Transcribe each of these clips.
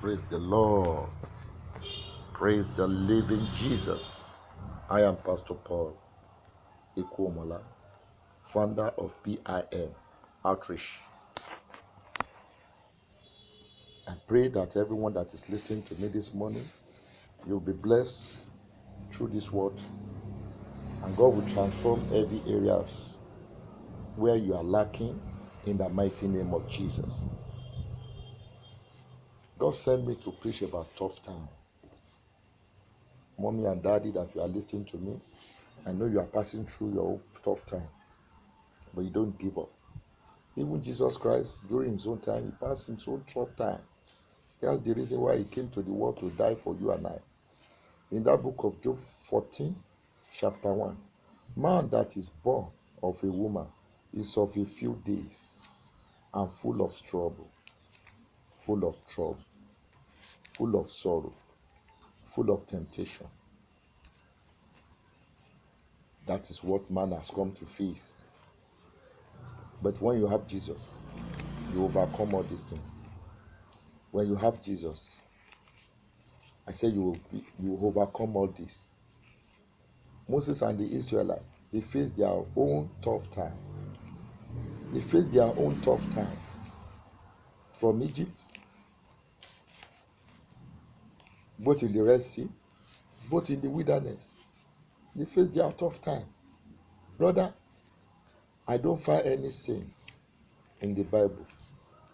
Praise the Lord. Praise the living Jesus. I am Pastor Paul Ekuomola, founder of PIM Outreach. I pray that everyone that is listening to me this morning, you'll be blessed through this word, and God will transform every areas where you are lacking in the mighty name of Jesus. God sent me to preach about tough time. Mommy and daddy that you are listening to me, I know you are passing through your own tough time, but you don't give up. Even Jesus Christ, during his own time, he passed his own tough time. That's the reason why he came to the world to die for you and I. In that book of Job 14, chapter 1, man that is born of a woman is of a few days and full of trouble, full of trouble, full of sorrow, full of temptation. That is what man has come to face. But when you have Jesus, you overcome all these things. When you have Jesus, I say you will overcome all this. Moses and the Israelites, they faced their own tough time. They faced their own tough time. From Egypt, both in the Red Sea, both in the wilderness. They faced their tough time. Brother, I don't find any saint in the Bible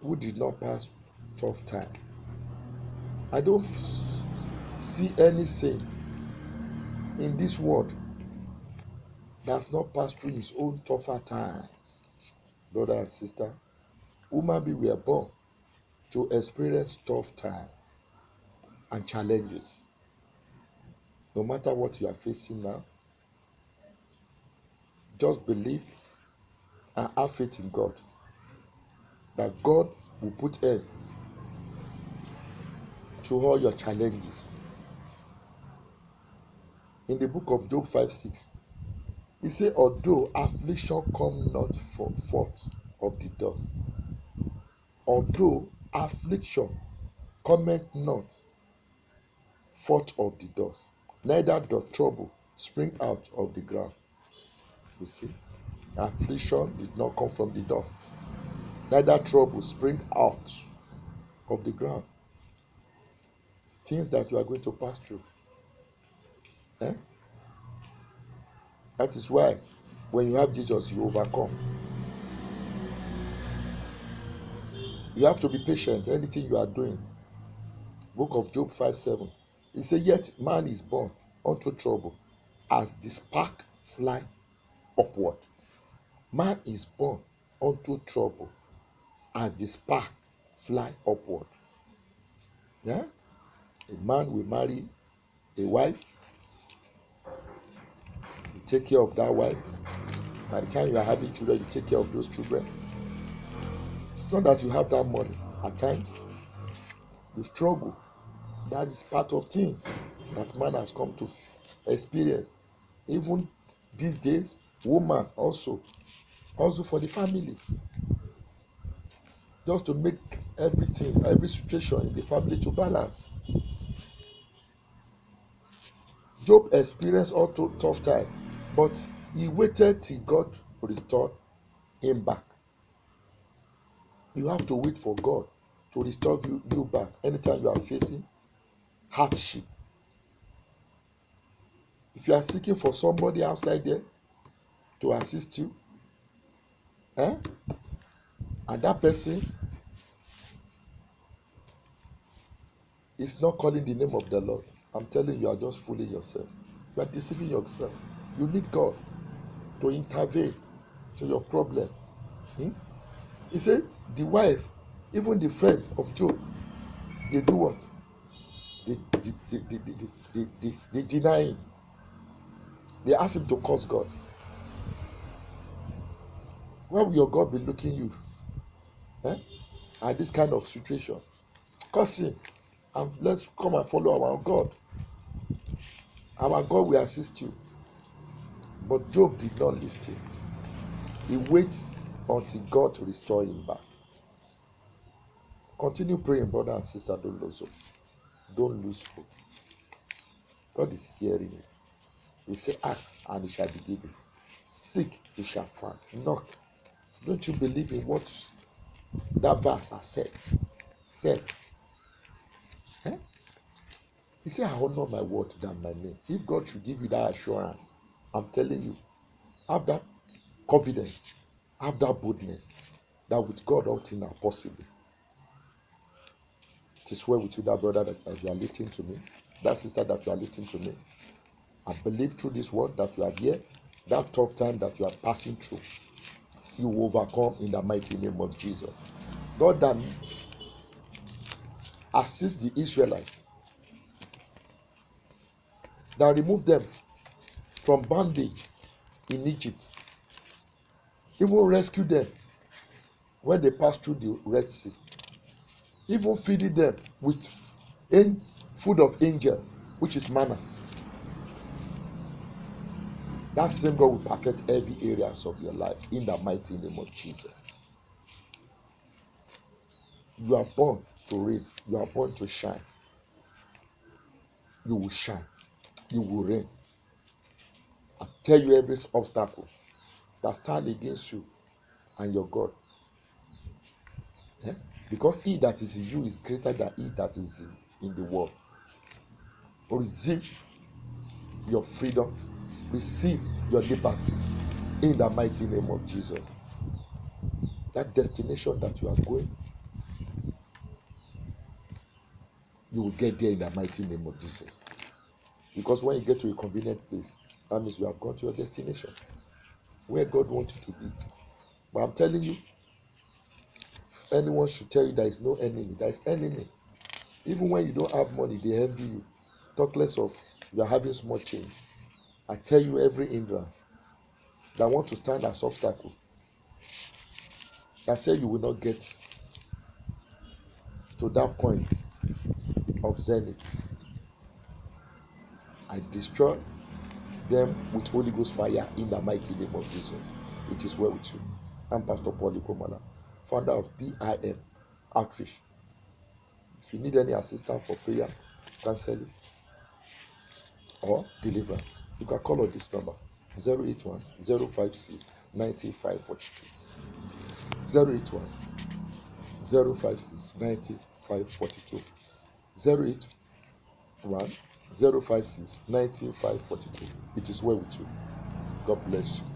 who did not pass tough time. I don't see any saint in this world that has not passed through his own tougher time. Brother and sister, human beings were born to experience tough time and challenges. No matter what you are facing now, just believe and have faith in God that God will put end to all your challenges. In the book of Job 5:6, he said, although affliction come not forth of the dust, although affliction cometh not forth of the dust, neither doth trouble spring out of the ground. You see, affliction did not come from the dust, neither trouble spring out of the ground. It's things that you are going to pass through. That is why when you have Jesus, you overcome. You have to be patient. Anything you are doing. Book of Job 5:7. He said, yet man is born unto trouble as the spark fly upward. Man is born unto trouble as the spark fly upward. Yeah? A man will marry a wife, you take care of that wife. By the time you are having children, you take care of those children. It's not that you have that money. At times, you struggle. That is part of things that man has come to experience. Even these days, woman also for the family. Just to make everything, every situation in the family to balance. Job experienced all tough time, but he waited till God restored him back. You have to wait for God to restore you back anytime you are facing hardship. If you are seeking for somebody outside there to assist you, and that person is not calling the name of the Lord, I'm telling you, you are just fooling yourself. You are deceiving yourself. You need God to intervene to your problem. He said, the wife, even the friend of Job, they do what? They deny him. They ask him to curse God. Where will your God be looking you? At this kind of situation? Curse him. And let's come and follow our God. Our God will assist you. But Job did not listen. He waits until God to restore him back. Continue praying, brother and sister. Don't lose hope. Don't lose hope. God is hearing you. He said, ask and it shall be given. Seek, you shall find. Knock. Don't you believe in what that verse has said? Said. Eh? He said, I honor my word than my name. If God should give you that assurance, I'm telling you, have that confidence, have that boldness, that with God all things are possible. It is well with you, that brother that you are listening to me, that sister that you are listening to me. I believe through this word that you are here, that tough time that you are passing through, you will overcome in the mighty name of Jesus. God that assist the Israelites, that remove them from bondage in Egypt, even rescue them when they pass through the Red Sea, even feeding them with food of angel, which is manna. That same God will perfect every areas of your life in the mighty name of Jesus. You are born to reign. You are born to shine. You will shine. You will reign. I tell you, every obstacle that stand against you and your God, because he that is in you is greater than he that is in the world. Receive your freedom. Receive your liberty in the mighty name of Jesus. That destination that you are going, you will get there in the mighty name of Jesus. Because when you get to a convenient place, that means you have gone to your destination, where God wants you to be. But I'm telling you, if anyone should tell you there is no enemy, there is enemy. Even when you don't have money, they envy you. Talk less of you are having small change. I tell you, every hindrance that want to stand as obstacle, that say you will not get to that point of zenith, I destroy them with Holy Ghost fire in the mighty name of Jesus. It is well with you. I'm Pastor Paul Ikomala, founder of BIM Outreach. If you need any assistance for prayer, counseling, or deliverance, you can call on this number 081 056 9542. 081 056 9542. 081 056 9542. It is well with you. God bless you.